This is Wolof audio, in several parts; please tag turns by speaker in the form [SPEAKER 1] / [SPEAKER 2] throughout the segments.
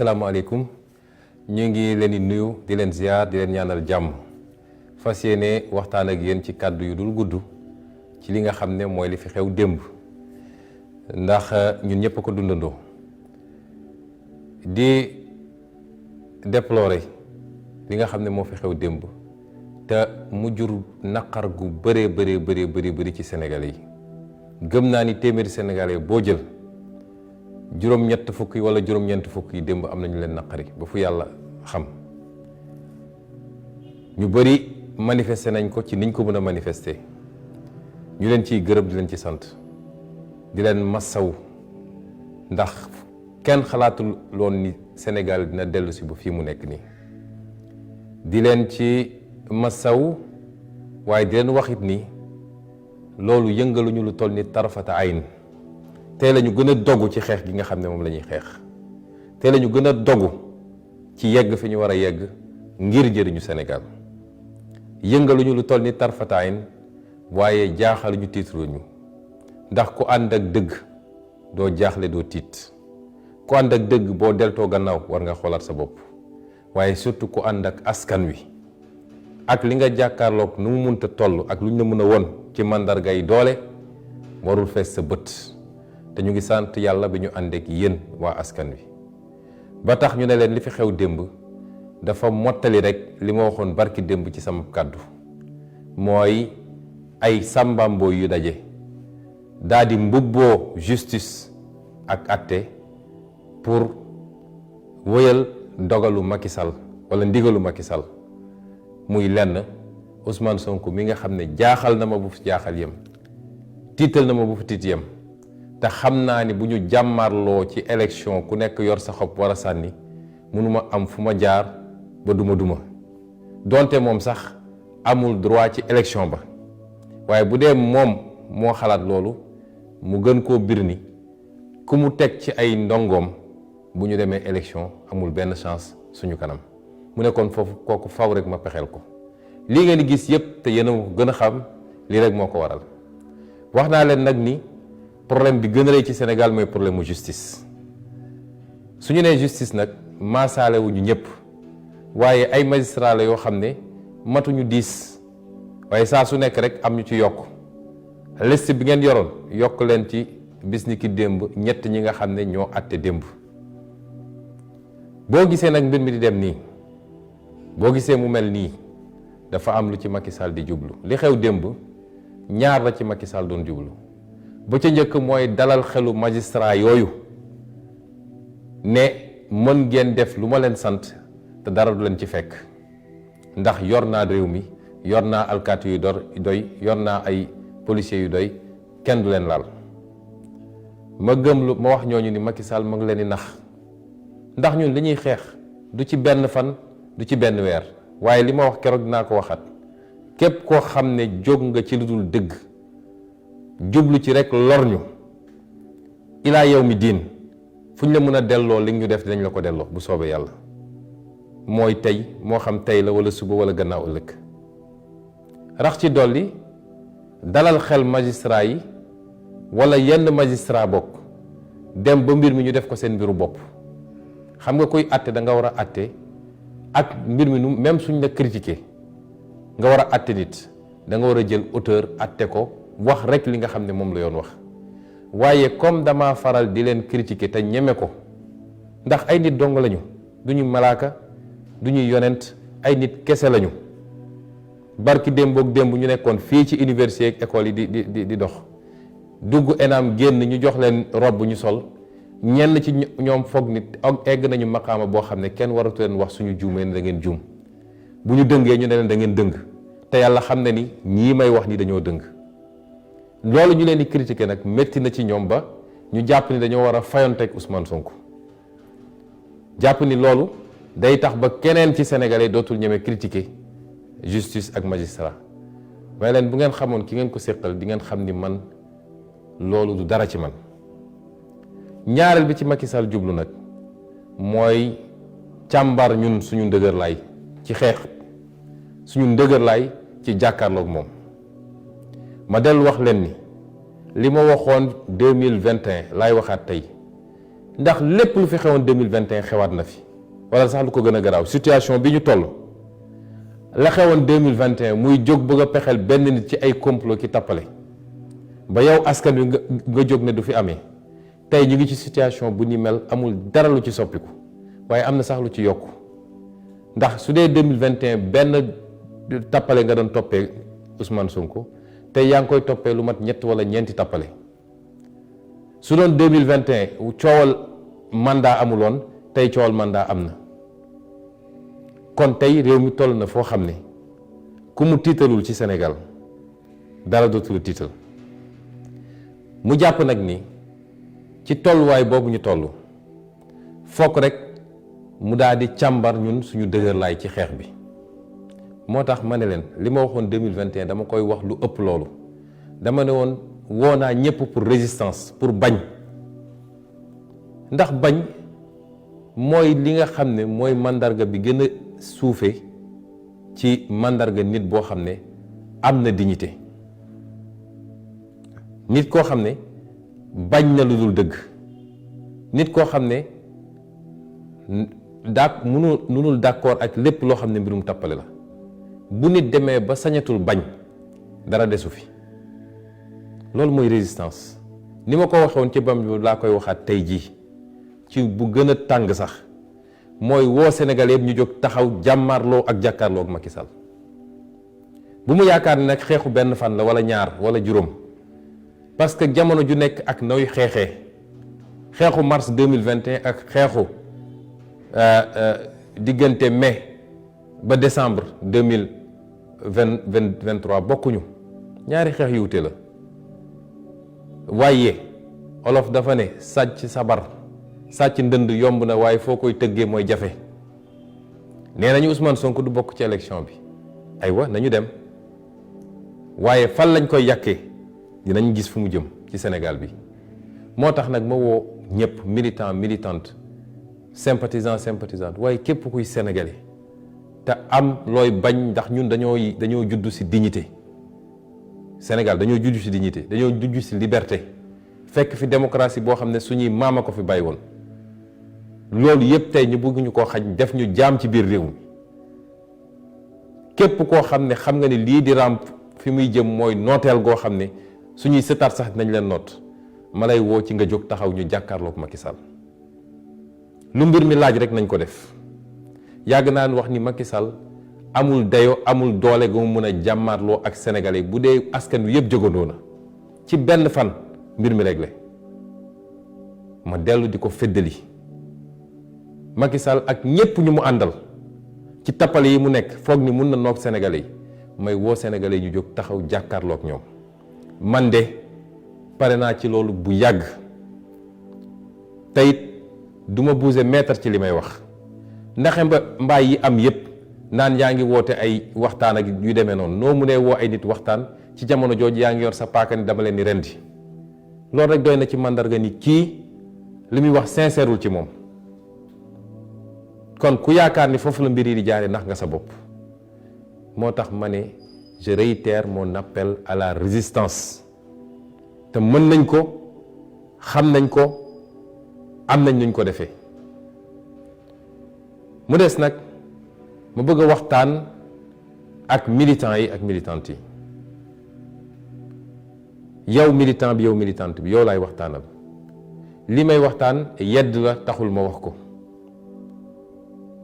[SPEAKER 1] salaamaaleykum ñu ngi leen di nuyu di leen ziar di leen ñaanal jàmm fas yéene waxtaan ak yéen ci kàddu yu dul gudd ci li nga xam ne mooy li fi xew démb ndax ñun ñëpp ko dundandoo di déplorer li nga xam ne moo fi xew démb te mu jur naqar gu bëri ci Sénégalais yi gëm naa ni téeméeri Sénégalais boo jël juróom-ñett fukk yi wala juróom-ñeent fukk yi démb am nañu leen naqari ba fu yàlla xam ñu bëri manifester nañ ko ci niñ ko mën a manifester ñu leen ciy gërëm di leen ci sant di leen massaw ndax kenn xalaatul loon ni Sénégal dina dellu si ba fii mu nekk nii di leen ci massaw waaye di leen waxit ni loolu yëngaluñu lu toll ni tarfata ayn tey la ñu gën a dogu ci xeex gi nga xam ne moom la ñuy xeex tey la ñu gën a dogu ci yegg fi ñu war a yegg ngir jëriñu Sénégal yëngaluñu lu toll ni tarfataayin waaye jaaxaluñu tiitruñu ndax ku ànd ak dëgg doo jaaxle doo tiit ku ànd ak dëgg boo deltoo gannaaw war nga xoolaat sa bopp waaye surtout ku ànd ak askan wi ak li nga jàkkaarloog nu mu munta toll ak lu ñu la mën a won ci màndarga yi doole warul fees sa bët te ñu ngi sant yàlla bi ñu ànd ak yéen waa askan wi ba tax ñu ne leen li fi xew démb dafa mottali rek li ma waxoon barki démb ci sama kàddu mooy ay sàmbamboo yu daje daa di mbubboo justice ak àtte pour wëyal dogalu Macky Sall wala ndigalu Macky Sall muy lenn Ousmane Sonko mi nga xam ne jaaxal na ma bu fi jaaxal yem tiital na ma bu fi tiit yem te xam naa ni bu ñu jàmmarloo ci élection ku nekk yor sa xob war a sànni mënuma am fu ma jaar ba duma donte moom sax amul droit ci élection ba waaye bu dee moom moo xalaat loolu mu gën koo bir ni ku mu teg ci ay ndongoom bu ñu demee élection amul benn chance suñu kanam mu ne kon foofu kooku faw rek ma pexeel ko lii ngeen di gis yépp te yéen a ko gën a xam lii rek moo ko waral wax naa leen nag ni problème bi gën a rëy ci Sénégal mooy problème mu justice su ñu nee justice nag maasaale wuñu ñëpp waaye ay magistrat la yoo xam ne matuñu 10 waaye saa su nekk rek am ñu ci yokk liste bi ngeen yoroon yokk leen ci bis ni ki démb ñett ñi nga xam ne ñoo àtte démb boo gisee nag mbir mi di dem nii boo gisee mu mel nii dafa am lu ci Macky Sall di jublu li xew démb ñaar la ci Macky Sall doon jublu ba ca njëkk mooy dalal xelu magistrat yooyu ne mën ngeen def lu ma leen sant te dara du leen ci fekk ndax yor naa réew mi yor naa alkaati yu doy yor naa ay policiers yu doy kenn du leen laal ma gëm lu ma wax ñooñu ni Macky Sall ma ngi leen di nax ndax ñun li ñuy xeex du ci benn fan du ci benn weer waaye li ma wax keroog dinaa ko waxaat képp koo xam ne jóg nga ci lu dul dëgg jublu ci rek lor ñu ilaa yow mi diin fu ñu la mën a delloo li ñu def dinañ la ko delloo bu soobee yàlla mooy tey moo xam tey la wala suba wala gannaaw ëllëg rax ci dolli dalal xel magistrat yi wala yenn magistrat bokk dem ba mbir mi ñu def ko seen mbiru bopp xam nga koy àtte da nga war a àtte ak mbir mi nu même suñ la critiqué nga war a àtte nit da nga war a jël auteur àtte ko wax rek li nga xam ne moom la yoon wax waaye comme dama faral di leen critiquer te ñeme ko ndax ay nit dong lañu du ñu malaaka du ñuy yonent ay nit kese lañu barki démboog démb ñu nekkoon fii ci université ak école yi di dox dugg ENAM génn ñu jox leen robe ñu sol ñenn ci ñoom foog nit egg nañu maqaama boo xam ne kenn waratu leen wax suñu juumee ne da ngeen juum bu ñu dëngee ñu ne leen da ngeen dëng te yàlla xam ne ni ñii may wax ni dañoo dëng loolu ñu leen di critiquer nag métti na ci ñoom ba ñu jàpp ni dañoo war a fayonteeg Ousmane Sonko jàpp ni loolu day tax ba keneen ci Sénégalais dootul ñeme critiquer justice ak magistrat waaye leen bu ngeen xamoon ki ngeen ko séqal di ngeen xam ni man loolu du dara ci man ñaareel bi ci Macky Sall jublu nag mooy càmbar ñun suñu ndëgër laay ci xeex suñu ndëgër laay ci jàkkaarloog moom ma dellu wax leen ni li ma waxoon 2021 laay waxaat tey ndax lépp lu fi xewoon 2021 xewaat na fi wala sax lu ko gën a garaaw situation bi ñu toll la xewoon 2021 muy jóg bëgg a pexeel benn nit ci ay complot ki tappale ba yow askan wi nga jóg ne du fi amee tey ñu ngi ci situation bu ni mel amul dara lu ci soppiku waaye am na sax lu ci yokku ndax su dee 2021 benn tappale nga doon toppee Ousmane Sonko tey yaa ngi koy toppee lu mat ñett wala ñeenti tappale su doon 2021 coowal mandat amuloon tey coowal mandat am na kon tey réew mi toll na foo xam ne ku mu tiitalul ci Sénégal dara dootul tiital mu jàpp nag ni ci tolluwaay boobu ñu toll fokk rek mu daal di càmbar ñun suñu dëgërlaay ci xeex bi moo tax ma ne leen li ma waxoon 2021 dama koy wax lu ëpp loolu dama ne woon woo naa ñëpp pour résistance pour bañ ndax bañ mooy li nga xam ne mooy mandarga bi gën a suufe ci mandarga nit boo xam ne am na dignité nit koo xam ne bañ na lu dul dëgg nit koo xam ne mënul d'accord ak lépp loo xam ne mbirum tappale la bu nit demee ba sañatul bañ dara desu fi loolu mooy résistance ni ma ko waxoon ci bam bi laa koy waxaat tey jii ci bu gën a tàng sax mooy woo Sénégal yëpp ñu jóg taxaw jàmmaarloo ak jàkkaarloo ak Macky Sall bu mu yaakaar ne nag xeexu benn fan la wala ñaar wala juróom parce que jamono ju nekk ak nooy xeexee xeexu mars 2021 ak xeexu diggante mai ba décembre 2023 bokkuñu ñaari xeex yu wute la waaye olof dafa ne sàcc sabar sàcc ndënd yomb na waaye foo koy tëggee mooy jafe nee nañu Ousmane Sonko du bokk ci élection bi aywa nañu dem waaye fan lañ koy yàkkee dinañ gis fu mu jëm ci Sénégal bi moo tax nag ma woo ñëpp militant militante sympathisant sympathisante waaye képp kuy sénégalais te am looy bañ ndax ñun dañoo juddu ci dignité Sénégal dañoo juddu ci dignité dañoo juddu ci liberté fekk fi démocratie boo xam ne suñuy maama ko fi bàyyi woon loolu yëpp tey ñu bëgg ñu koo xañ def ñu jaam ci biir réew mi képp koo xam ne xam nga ne lii di ràmp fi muy jëm mooy nooteel goo xam ne suñuy sëtaat sax dinañ leen noot ma lay woo ci nga jóg taxaw ñu jàkkaarloog Macky Sall lu mbir mi laaj rek nañ ko def yàgg naa wax ni Macky Sall amul dayo amul doole gu mu mën a jàmmaarloo ak sénégalais bu dee askan wi yëpp jógandoo na ci benn fan mbir mi réglé ma dellu di ko feddali Macky Sall ak ñépp ñu mu àndal ci tappale yi mu nekk foog ni mun na noog sénégalais yi may woo sénégalais yi ñu jóg taxaw jàkkaarloog ñoom man de pare naa ci loolu bu yàgg teyit du ma bouger mètre ci li may wax ndaxe mbaay yi am yépp naan yaa ngi woote ay waxtaan ak yu demee noonu noo mu nee woo ay nit waxtaan ci jamono jooju yaa ngi yor sa paaka ni dama leen di rendi loolu rek doy na ci mandarga ni kii li muy wax sincèreul ci moom kon ku yaakaar ni foofu la mbir yi di jaaree ndax nga sa bopp moo tax ma ne je réitère mon appel à la résistance te mën nañ ko xam nañ ko am nañ nuñ ko defee mu des nag ma bëgg a waxtaan ak militants yi ak militantes yi yow militant bi yow militante bi yow laay waxtaanal li may waxtaan yedd la taxul ma wax ko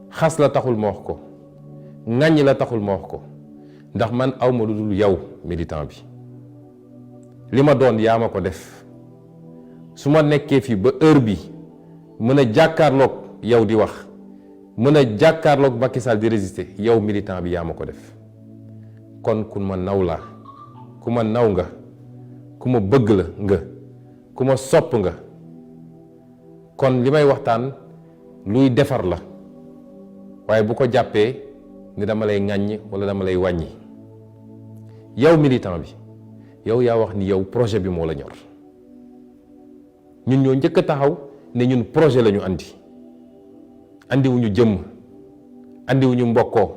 [SPEAKER 1] xas la taxul ma wax ko ŋàññ la taxul ma wax ko ndax man awma lu dul yow militant bi li ma doon yaa ma ko def su ma nekkee fii ba heure bi mën a jàkkaarloog yow di wax mën a jàkkaarloog Macky Sall di résister yow militant bi yaa ma ko def kon ku ma naw laa ku ma naw nga ku ma bëgg la nga ku ma sopp nga kon li may waxtaan luy defar la waaye bu ko jàppee ni dama lay ŋàññ wala dama lay wàññi yow militant bi yow yaa wax ni yow projet bi moo la ñor ñun ñoo njëkk a taxaw ne ñun projet la ñu andiwuñu jëmm andiwuñu mbokkoo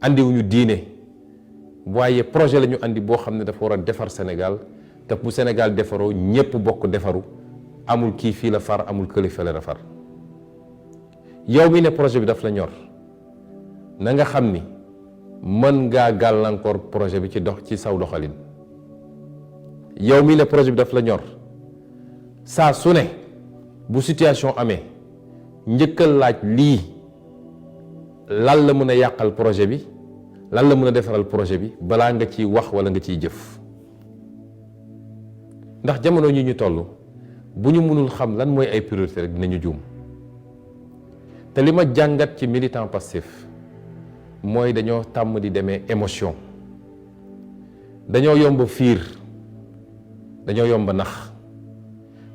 [SPEAKER 1] andiwuñu diine waaye projet la ñu andi boo xam ne dafa war a defar Sénégal te bu Sénégal defaroo ñépp bokk defaru amul kii fii la far amul kële fële la far. yow mi ne projet bi daf la ñor na nga xam ni mën ngaa gàllankoor projet bi ci saw doxalin. yow mi ne projet bi daf la ñor saa su ne bu situation amee njëkkal laaj lii lan la mën a yàqal projet bi lan la mën a defaral projet bi balaa nga ciy wax walla nga ciy jëf. ndax jamono ñi ñu toll bu ñu mënul xam lan mooy ay priorité rek dinañu juum. te li ma jàngat ci militant Pastef mooy dañoo tàmm di demee émotion, dañoo yomb fiir, dañoo yomb nax.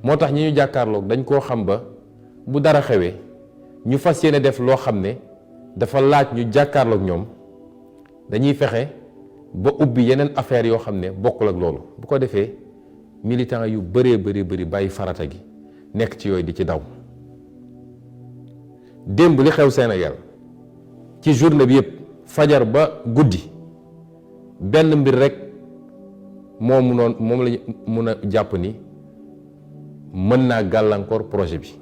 [SPEAKER 1] moo tax ñi ñu jàkkaarloog dañ koo xam ba bu dara xewee ñu fas yéene def loo xam ne dafa laaj ñu jàkkaarloog ñoom dañuy fexe ba ubbi yeneen affaire yoo xam ne bokkul ak loolu. bu ko defee militant yu bëree bëri bàyyi farata gi nekk ci yooyu di ci daw. démb li xew Sénégal ci journée bi yëpp fajar ba guddi benn mbir rek moom la mun a jàpp ni mën naa gàllankoor projet bi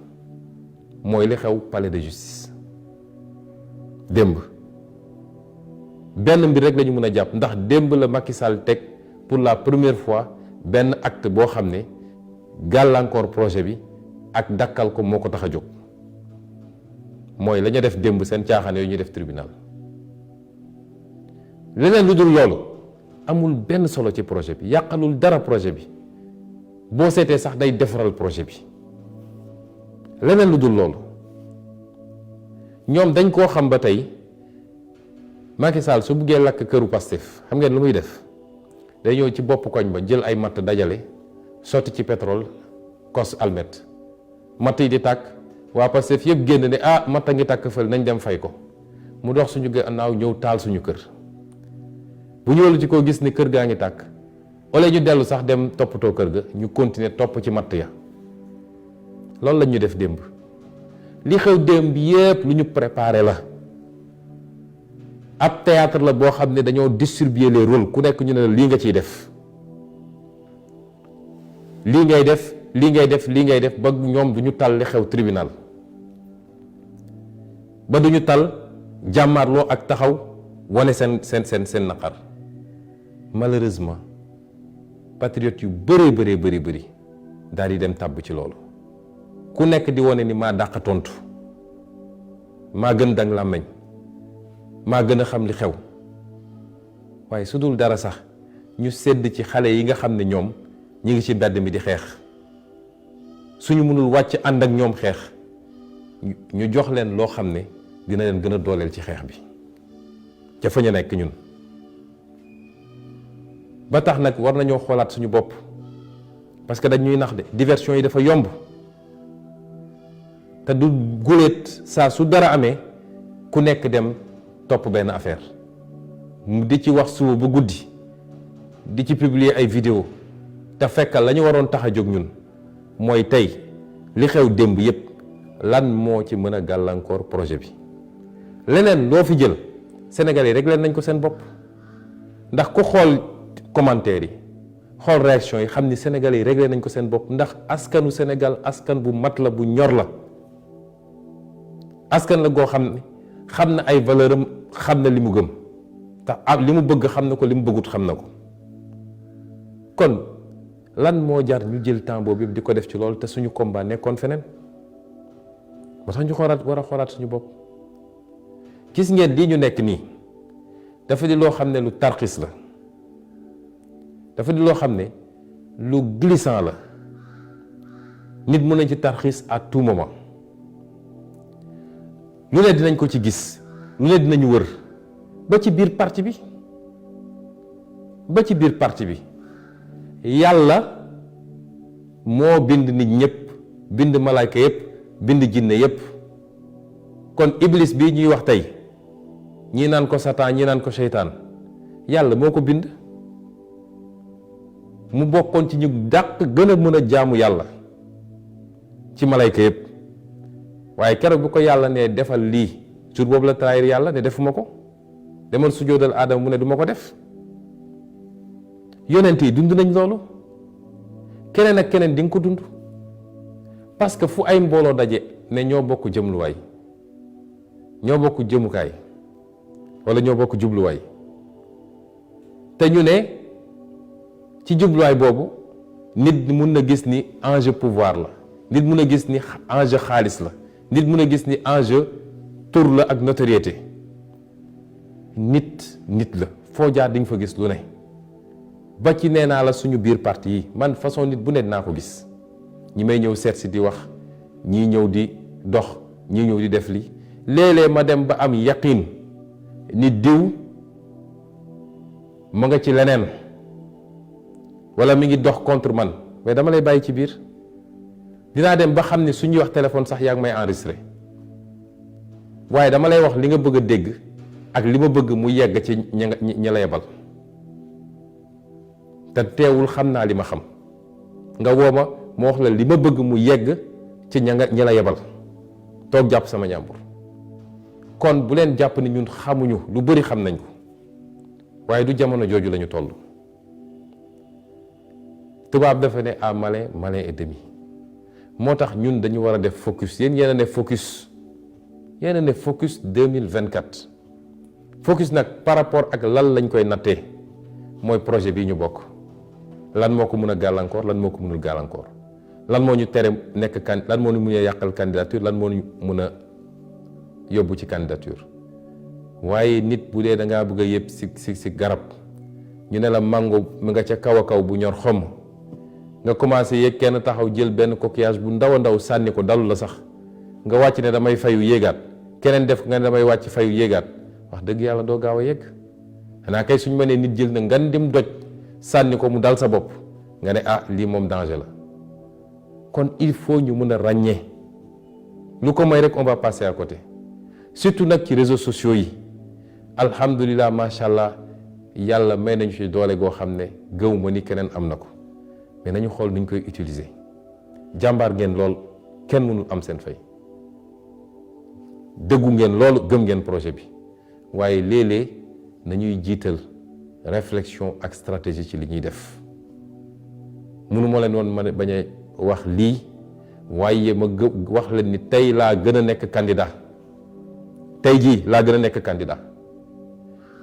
[SPEAKER 1] mooy li xew palais de justice. démb benn mbir rek lañu mën a jàpp ndax démb la Macky Sall teg pour la première fois benn acte boo xam ne gàllankoor projet bi ak dakkal ko moo ko tax a jóg. mooy la ñu def démb seen caaxaan yooyu ñu def tribunal. leneen lu dul loolu amul benn solo ci projet bi, yàqalul dara projet bi, boo seetee sax day defaral projet bi. leneen lu dul loolu ñoom dañ koo xam ba tey Macky Sall su buggee lakk këru Pastef xam ngeen lu muy def day ñëw ci bopp koñ ba jël ay matt dajale sotti ci pétrole kos almet matt yi di tàkk. waa Pastef yëpp génn ne matta ngi tàkk fël nañ dem fay ko mu dox suñu gannaaw ñëw taal suñu kër. bu ñëwlu ci ko gis ni kër gaa ngi tàkk ole ñu dellu sax dem toppatoo kër ga ñu continuer topp ci matt ya. loolu lañ ñu def démb. li xew démb yëpp lu ñu préparé la. ab théâtre la boo xam ne dañoo distribuer les rôles ku nekk ñu ne la lii nga ciy def. lii ngay def lii ngay def ba ñoom du ñu tal li xew tribunal ba du ñu tal jàmmaarloo ak taxaw wane seen naqar. malheureusement patriotes yu bëri daal di dem tàbb ci loolu ku nekk di wane ni maa dàq tontu maa gën dang làmmeñ maa gën a xam li xew waaye su dul dara sax ñu sedd ci xale yi nga xam ne ñoom ñi ngi ci mbedd mi di xeex. suñu mënul wàcc ànd ak ñoom xeex ñu jox leen loo xam ne dina leen gën a dooleel ci xeex bi ca fa ñu nekk ñun. ba tax nag war nañoo xoolaat suñu bopp parce que dañuy nax de diversion yi dafa yomb te du guléet saa su dara amee ku nekk dem topp benn affaire di ci wax suba ba guddi di ci publier ay vidéo te fekkal la ñu waroon tax a jóg ñun. mooy tey li xew démb yépp lan moo ci mën a gàllankoor projet bi. leneen loo fi jël Sénégalais yi rek leen nañ ko seen bopp ndax ku xool commentaire yi xool réaction yi xam ni Sénégalais yi réglé nañ ko seen bopp ndax askanu Sénégal askan bu mat la bu ñor la. askan la goo xam ne xam na ay valeur am xam na li mu gëm tax li mu bëgg xam na ko li mu bëggut xam na ko kon. lan moo jar ñu jël temps boobu yëpp di ko def ci loolu te suñu combat nekkoon feneen moo tax ñu war a xoolaat suñu bopp. gis ngeen lii ñu nekk nii dafa di loo xam ne lu tarxis la dafa di loo xam ne lu glissant la nit mën nañ ci tarxis à tout moment. lu ne dinañ ko ci gis lu ne dinañu wër ba ci biir parti bi. yàlla moo bind nit ñëpp bind malaayka yëpp bind jinne yëpp kon iblis bii ñuy wax tey ñii naan ko satan ñii naan ko seytaan yàlla moo ko bind mu bokkoon ci ñu dàq gën a mën a jaamu yàlla ci malayka yëpp waaye keroog bu ko yàlla ne defal lii jour boobu la trahir yàlla ne defuma ko demal sujjóotal aadama mu ne duma ko def. yonent yi dund nañ loolu keneen ak keneen di nga ko dund parce que fu ay mbooloo daje ne ñoo bokk jëmluwaay ñoo bokk jëmukaay wala ñoo bokk jubluwaay te ñu ne ci jubluwaay boobu nit mun na gis ni enjeu pouvoir la, nit mun a gis ni enjeu xaalis la, nit mun a gis ni enjeu tur la ak notoriété. nit la foo jaar di nga fa gis lu ne ba ci nee naa la suñu biir parti yi man façon nit bu ne dinaa ko gis, ñi may ñëw seet si di wax, ñii ñëw di dox, ñii ñëw di def li léeg-léeg ma dem ba am yaqin ni diw ma nga ci leneen wala mi ngi dox contre man, mais dama lay bàyyi ci biir. dinaa dem ba xam ne suñuy wax téléphone sax yaa ngi may enregistré waaye dama lay wax li nga bëgg a dégg ak li ma bëgg mu yegg ci ña la yebal te teewul xam naa li ma xam nga woo ma wax la li ma bëgg mu yegg ci ña la yebal toog jàpp sama ñàmbur. kon bu leen jàpp ni ñun xamuñu lu bëri xam nañ ko waaye du jamono jooju lañu toll. tubaab dafa ne à malin malin et demi moo tax ñun dañu war a def focus. yéen yéen a ne focus 2024 focus nag par rapport ak lan lañ koy nattee mooy projet bii ñu bokk. lan moo ko mën a gàllankoor, lan moo ko mënul gàllankoor, lan moo ñu tere nekk lan moo ñu mën a yàqal candidature, lan moo ñu mën a yóbbu ci candidature. waaye nit bu dee da ngaa bëgg a yëpp si garab ñu ne la mango mi nga ca kaw a kaw bu ñor xomm nga commencé yéeg kenn taxaw jël benn coquillage bu ndaw a ndaw sànni ko dalu la sax nga wàcc ne damay fayu yéegaat, keneen def nga ne damay wàcc fayu yéegaat, wax dëgg yàlla doo gaaw a yegg. xanaa kay suñ mënee nit jël na ngan dim doj sànni ko mu dal sa bopp nga ne ah lii moom danger la. kon il faut ñu mën a ràññee, lu ko may rek on va passer à côté. surtout nag ci réseaux sociaux yi alhamdulilah macha allah yàlla may nañu ci doole goo xam ne gëw ma ni keneen am na ko, mais nañu xool nuñ koy utiliser. jàmbaar ngeen lool, kenn mënul am seen fay, dëggu ngeen loolu, gëm ngeen projet bi, waaye léeg-léeg nañuy jiital réflexion ak stratégie ci li ñuy def. mënu ma leen woon ma bañ a wax lii, waaye ma wax leen ni tey laa gën a nekk candidat. tey jii laa gën a nekk candidat.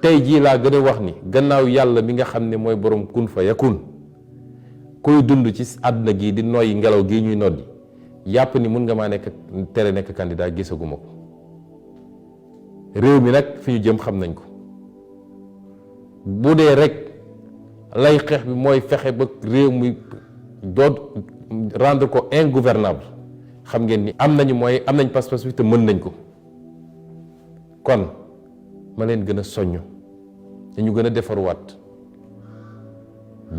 [SPEAKER 1] tey jii laa gën a wax ni gannaaw yàlla mi nga xam ne mooy borom kun fa yakun, kuy dund ci àdduna gi di noyyi ngelaw gii ñuy noddi, yàpp ni mun nga maa nekk tere nekk candidat, gisaguma ko. réew mi nag fi ñu jëm xam nañ ko. bu dee rek lay xeex bi mooy fexe ba réew mi doot rendre ko ingouvernable, xam ngeen ni am nañu mooy am nañ pas-pas bi te mën nañ ko. kon ma leen gën a soññ dañu gën a defaruwaat.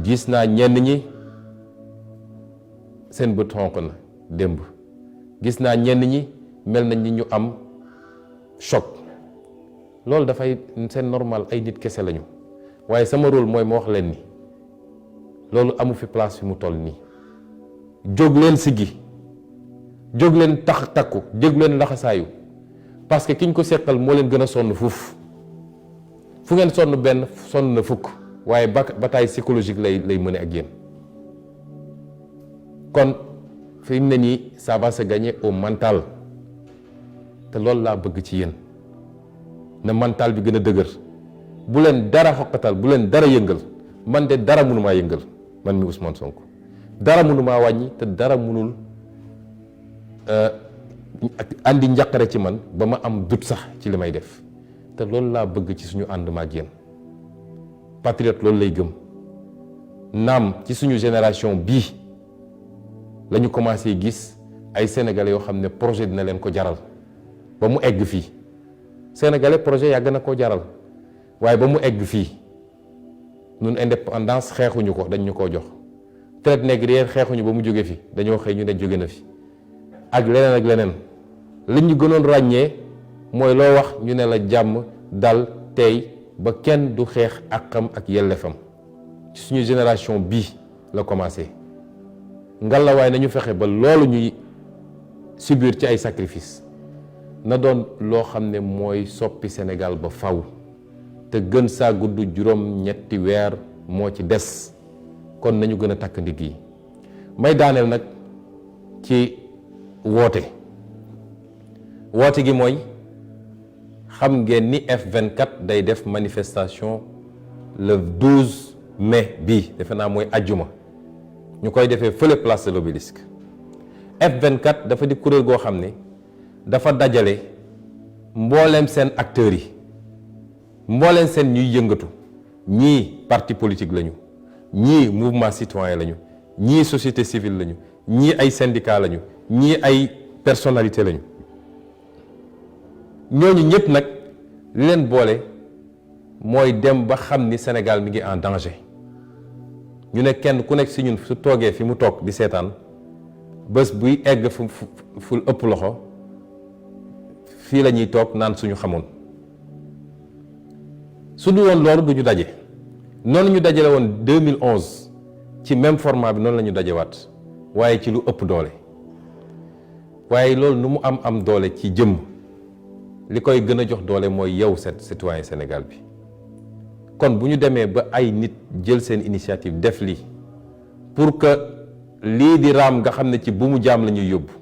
[SPEAKER 1] gis naa ñenn ñi seen bët xonq na démb, gis naa ñenn ñi mel nañ ni ñu am choc. loolu dafay seen normal, ay nit kese lañu, waaye sama rôle mooy ma wax leen ni loolu amu fi place fi mu toll nii. jóg leen siggi, jóg leen takku, jóg leen laxasaayu, parce que kiñ ko seqal moo leen gën a sonn fuuf. fu ngeen sonn benn sonn na fukk, waaye bataille psychologique lay mëne ak yéen. kon fi mu ne nii ça va se gagner au mental, te loolu laa bëgg ci yéen, na mental bi gën a dëgër. bu leen dara xoqatal, bu leen dara yëngal. man de dara mënumaa yëngal, man mi Ousmane Sonko dara mënumaa wàññi, te dara mënul andi njàqare ci man ba ma am dut sax ci li may def. te loolu laa bëgg ci suñu ànd ma ak yéen. patriote loolu lay gëm. naam ci suñu génération bii la ñu commencé gis ay sénégalais yoo xam ne projet dina leen ko jaral ba mu egg fii. sénégalais projet yàgg na koo jaral, waaye ba mu egg fii ñun indépendance xeexuñu ko, dañ ñu koo jox. traite négrière xeexuñu ba mu jóge fi, dañoo xëy ñu ne jóge na fi. ak leneen ak leneen. li ñu gënoon ràññee mooy loo wax ñu ne la jàmm dal tey ba kenn du xeex àqam ak yellefam. ci suñu génération bii la commencé. ngallaawaay nañu fexe ba loolu ñuy subir ci ay sacrifice na doon loo xam ne mooy soppi Sénégal ba faw te gën saa gudd juróom-ñetti weer moo ci des. kon nañu gën a takk ndigg yi. may daaneel nag ci woote gi mooy xam ngeen ni F24 day def manifestation le 12 mai bii defe naa mooy ajjuma ñu koy defee fële place de l'Obélisque. F24 dafa di kuréel goo xam ne dafa dajale mbooleem seen acteurs yi mbooleem seen ñuy yëngatu ñii parti politique lañu, ñii mouvement citoyen lañu, ñii société civile lañu, ñii ay syndicat lañu, ñii ay personnalité lañu. ñooñu ñëpp nag li leen boole mooy dem ba xam ni Sénégal mi ngi en danger. ñu ne kenn ku nekk si ñun su toogee fi mu toog di seetaan bés buy egg fu ëpp loxo fii la ñuy toog naan suñu xamoon. su du woon loolu du ñu daje noonu ñu dajale woon 2011 ci même format bi noonu la ñu dajewaat waaye ci lu ëpp doole. waaye loolu nu mu am doole ci jëmm li koy gën a jox doole mooy yow citoyen Sénégal bi. kon bu ñu demee ba ay nit jël seen initiative def lii pour que lii di raam nga xam ne ci bu mu jaam la ñuy yóbbu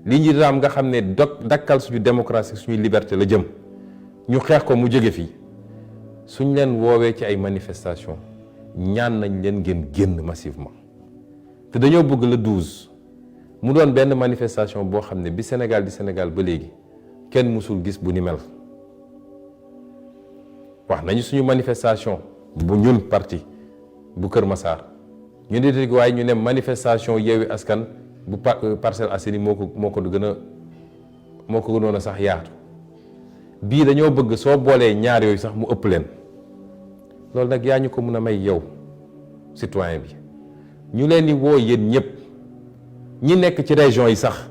[SPEAKER 1] lii di raam nga xam ne dakkal suñu démocratie suñuy liberté la jëm ñu xeex ko mu jóge fii suñ leen woowee ci ay manifestation ñaan nañ leen ngeen génn massivement. te dañoo bëgg le 12 mu doon benn manifestation boo xam ne bi Sénégal di Sénégal ba léegi kenn mësul gis bu ni mel. wax nañu suñu manifestation bu ñun parti bu Kër Massar ñu di dégg waaye ñu ne manifestation Yewwi Askan bu Parcelles Assainies moo ko gënoon a sax yaatu. bii dañoo bëgg soo boolee ñaar yooyu sax mu ëpp leen loolu nag yaa ñu ko mën a may yow citoyen bi. ñu leen di woo yéen ñëpp ñi nekk ci région yi sax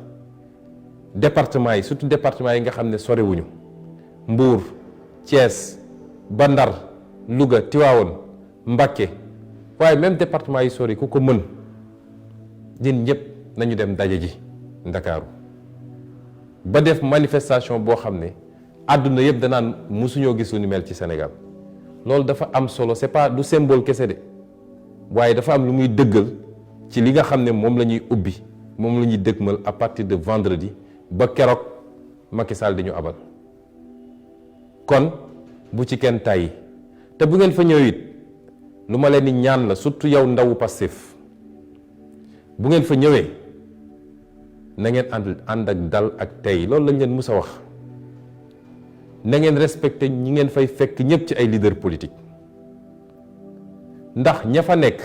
[SPEAKER 1] département yi surtout département yi nga xam ne sorewuñu Mbour, Thiès, ba Ndar, Louga, Tivaouane, Mbacké waaye même département yi sori ku ko mën ñun ñëpp nañu dem daje ji Ndakaaru ba def manifestation boo xam ne àdduna yëpp danaan musuñoo gis lu ni mel ci Sénégal. loolu dafa am solo c'est pas du symbole kese de waaye dafa am lu muy dëggal ci li nga xam ne moom la ñuy ubbi moom la ñuy dëgmal à partir de vendredi ba keroog Macky Sall di ñu abal. kon bu ci kenn tàyyi te bu ngeen fa ñëw it lu ma leen di ñaan la surtout yow ndawu Pastef bu ngeen fa ñëwee na ngeen ànd ak dal ak tey loolu lañ leen mus a wax. na ngeen respecté ñi ngeen fay fekk ñëpp ci ay leader politique ndax ña fa nekk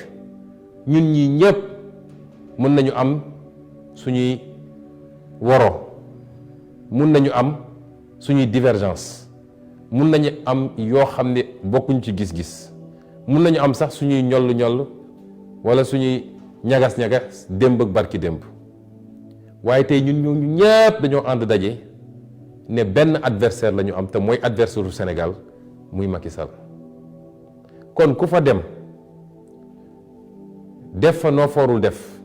[SPEAKER 1] ñun ñi ñëpp mën nañu am suñuy woro mun nañu am suñuy divergence mun nañu am yoo xam ne bokkuñ ci gis-gis mun nañu am sax suñuy ñoll wala suñuy ñagas-ñagas démb ak barki démb waaye tey ñun ñooñu ñëpp dañoo ànd daje ne benn adversaire la ñu am te mooy adversaire du Sénégal muy Macky Sall. kon ku fa dem def fa noo foorul def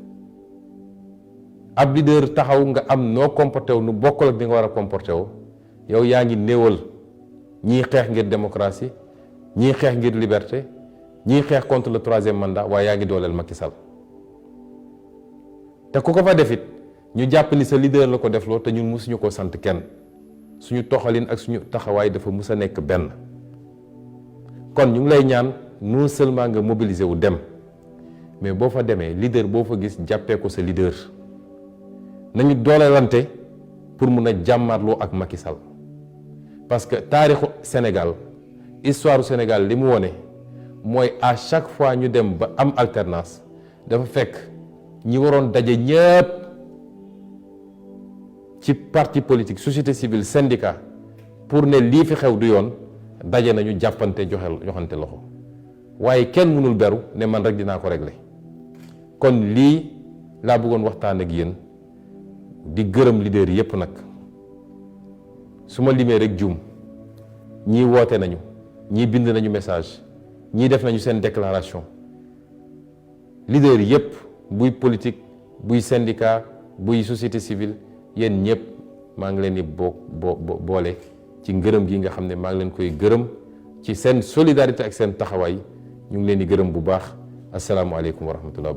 [SPEAKER 1] ab leader taxaw nga am noo comporté wu nu bokkul ak di nga war a comporté wu yow yaa ngi néewal ñii xeex ngir démocratie ñii xeex ngir liberté ñii xeex contre le 3e mandat waaye yaa ngi dooleel Macky Sall te ku ko fa defit ñu jàpp ni sa leader la ko defloo te ñun musuñu ko sant kenn suñu toxalin ak suñu taxawaay dafa mus a nekk benn. kon ñu ngi lay ñaan non seulement nga mobiliser wu dem mais boo fa demee leader boo fa gis jàppee ko sa leader nañu doolelante pour mun a jàmmarloo ak Macky Sall parce que taarixu Sénégal histoire du Sénégal li mu wone mooy à chaque fois ñu dem ba am alternance dafa fekk ñi waroon daje ñëpp ci parti politique société civile syndicat pour ne lii fi xew du yoon daje nañu jàppante joxante loxo waaye kenn mënul beru ne man rek dinaa ko régler. kon lii laa bëggoon waxtaan ak yéen di gërëm leader yépp nag su ma limee rek juum ñii woote nañu ñii bind nañu message ñii def nañu seen déclaration leader yépp buy politique buy syndicat buy société civile yéen ñëpp maa ngi leen di boole ci ngërëm gi nga xam ne maa ngi leen koy gërëm ci seen solidarité ak seen taxawaay ñu ngi leen di gërëm bu baax asalaamaaleykum wa rahmatullah.